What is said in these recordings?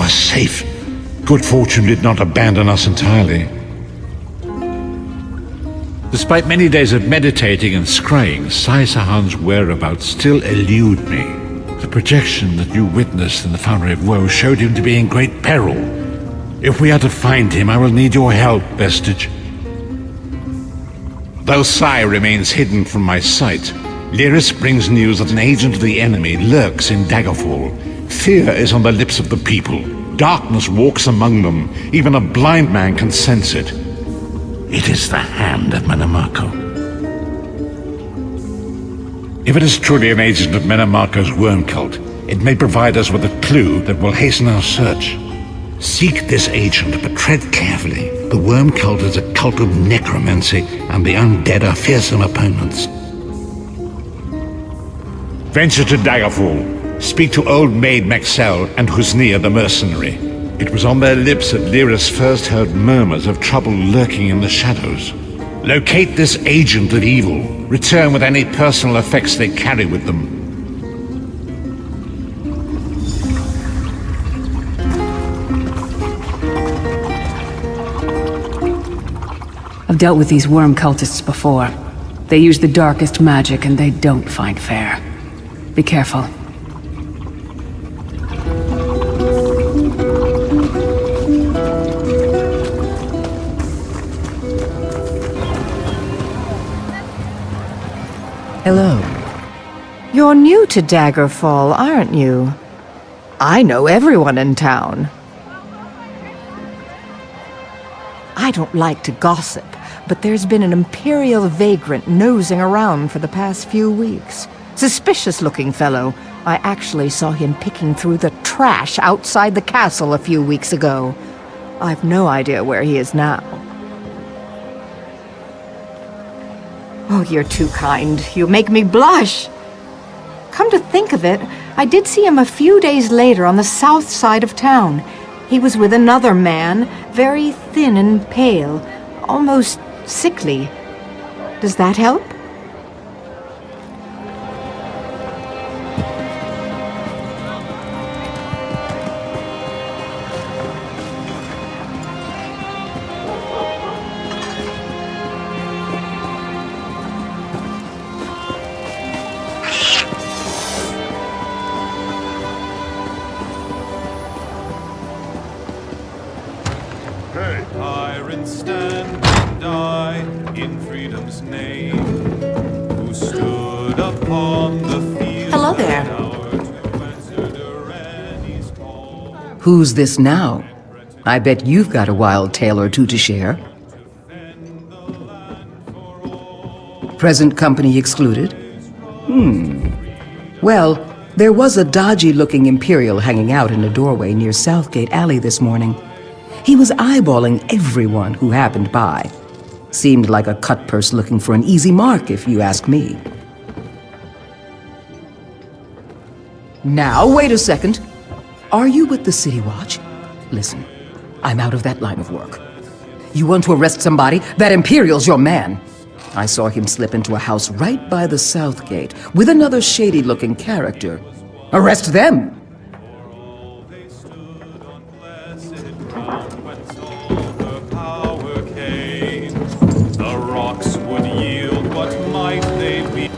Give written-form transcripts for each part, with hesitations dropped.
are safe. Good fortune did not abandon us entirely. Despite many days of meditating and scrying, Sai Sahan's whereabouts still elude me. The projection that you witnessed in the Foundry of Woe showed him to be in great peril. If we are to find him, I will need your help, Vestige. Though Sai remains hidden from my sight, Lyris brings news that an agent of the enemy lurks in Daggerfall. Fear is on the lips of the people. Darkness walks among them. Even a blind man can sense it. It is the hand of Menamarco. If it is truly an agent of Menamarco's worm cult, it may provide us with a clue that will hasten our search. Seek this agent, but tread carefully. The worm cult is a cult of necromancy, and the undead are fearsome opponents. Venture to Daggerfall. Speak to Old Maid Maxell and Husnia the mercenary. It was on their lips that Lyris first heard murmurs of trouble lurking in the shadows. Locate this agent of evil. Return with any personal effects they carry with them. I've dealt with these worm cultists before. They use the darkest magic and they don't find fair. Be careful. Hello. You're new to Daggerfall, aren't you? I know everyone in town. I don't like to gossip, but there's been an Imperial vagrant nosing around for the past few weeks. Suspicious-looking fellow. I actually saw him picking through the trash outside the castle a few weeks ago. I've no idea where he is now. Oh, you're too kind. You make me blush. Come to think of it, I did see him a few days later on the south side of town. He was with another man, very thin and pale, almost sickly. Does that help? Tyrants stand and die in freedom's name, who stood upon the field. Hello there. Who's this now? I bet you've got a wild tale or two to share. Present company excluded? Well, there was a dodgy-looking Imperial hanging out in a doorway near Southgate Alley this morning. He was eyeballing everyone who happened by. Seemed like a cut-purse looking for an easy mark, if you ask me. Now, wait a second. Are you with the City Watch? Listen, I'm out of that line of work. You want to arrest somebody? That Imperial's your man. I saw him slip into a house right by the South Gate with another shady-looking character. Arrest them! The rocks would yield, what might they be?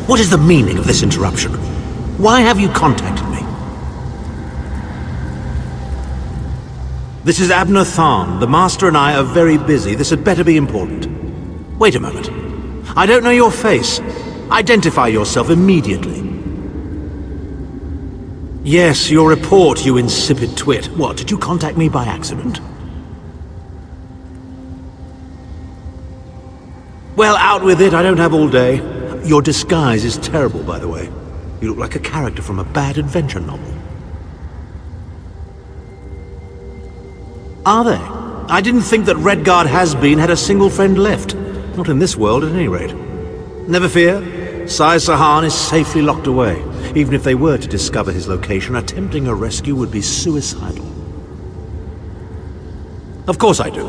What is the meaning of this interruption? Why have you contacted me? This is Abner Tharn. The Master and I are very busy. This had better be important. Wait a moment. I don't know your face. Identify yourself immediately. Yes, your report, you insipid twit. What, did you contact me by accident? Well, out with it. I don't have all day. Your disguise is terrible, by the way. You look like a character from a bad adventure novel. Are they? I didn't think that Redguard has-been had a single friend left. Not in this world, at any rate. Never fear. Sai Sahan is safely locked away. Even if they were to discover his location, attempting a rescue would be suicidal. Of course I do.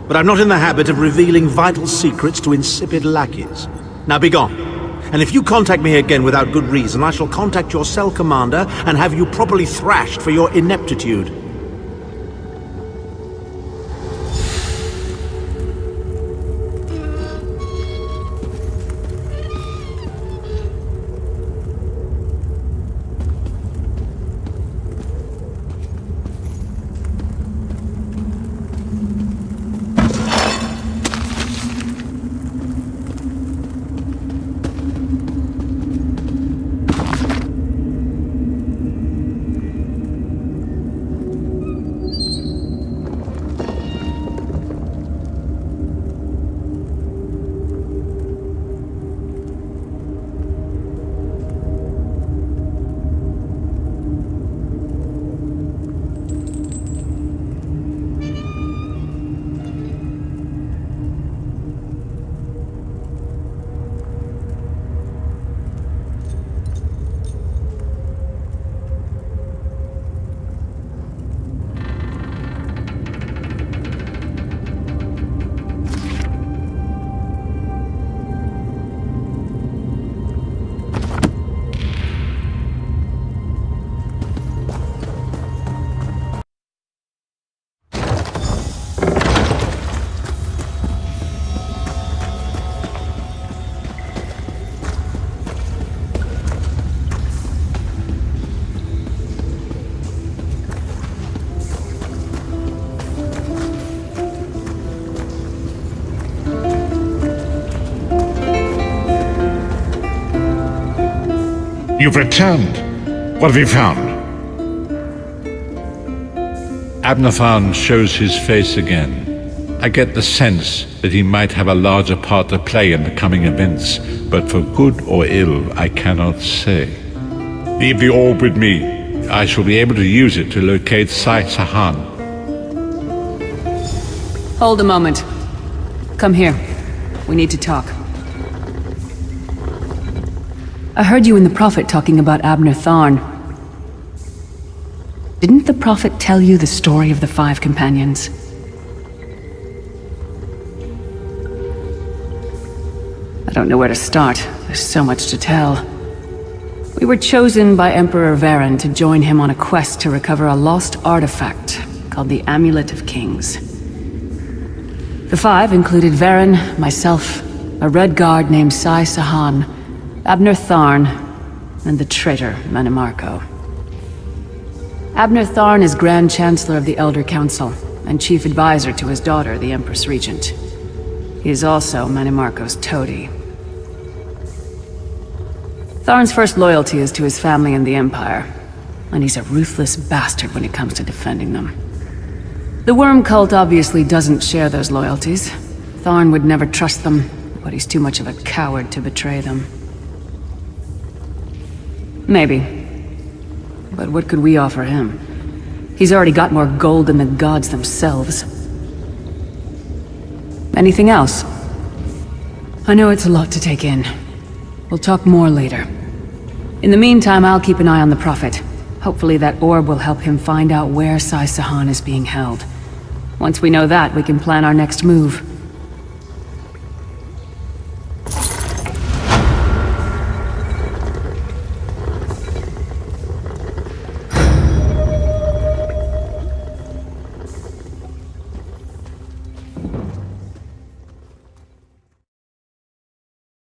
But I'm not in the habit of revealing vital secrets to insipid lackeys. Now be gone. And if you contact me again without good reason, I shall contact your cell commander and have you properly thrashed for your ineptitude. You've returned. What have you found? Abner Tharn shows his face again. I get the sense that he might have a larger part to play in the coming events, but for good or ill, I cannot say. Leave the orb with me. I shall be able to use it to locate Sai Sahan. Hold a moment. Come here. We need to talk. I heard you and the Prophet talking about Abner Tharn. Didn't the Prophet tell you the story of the 5 companions? I don't know where to start. There's so much to tell. We were chosen by Emperor Varen to join him on a quest to recover a lost artifact called the Amulet of Kings. The 5 included Varen, myself, a Red Guard named Sai Sahan, Abner Tharn, and the traitor Manimarco. Abner Tharn is Grand Chancellor of the Elder Council and Chief Advisor to his daughter, the Empress Regent. He is also Manimarco's toady. Tharn's first loyalty is to his family and the Empire, and he's a ruthless bastard when it comes to defending them. The Worm Cult obviously doesn't share those loyalties. Tharn would never trust them, but he's too much of a coward to betray them. Maybe. But what could we offer him? He's already got more gold than the gods themselves. Anything else? I know it's a lot to take in. We'll talk more later. In the meantime, I'll keep an eye on the Prophet. Hopefully that orb will help him find out where Sai Sahan is being held. Once we know that, we can plan our next move.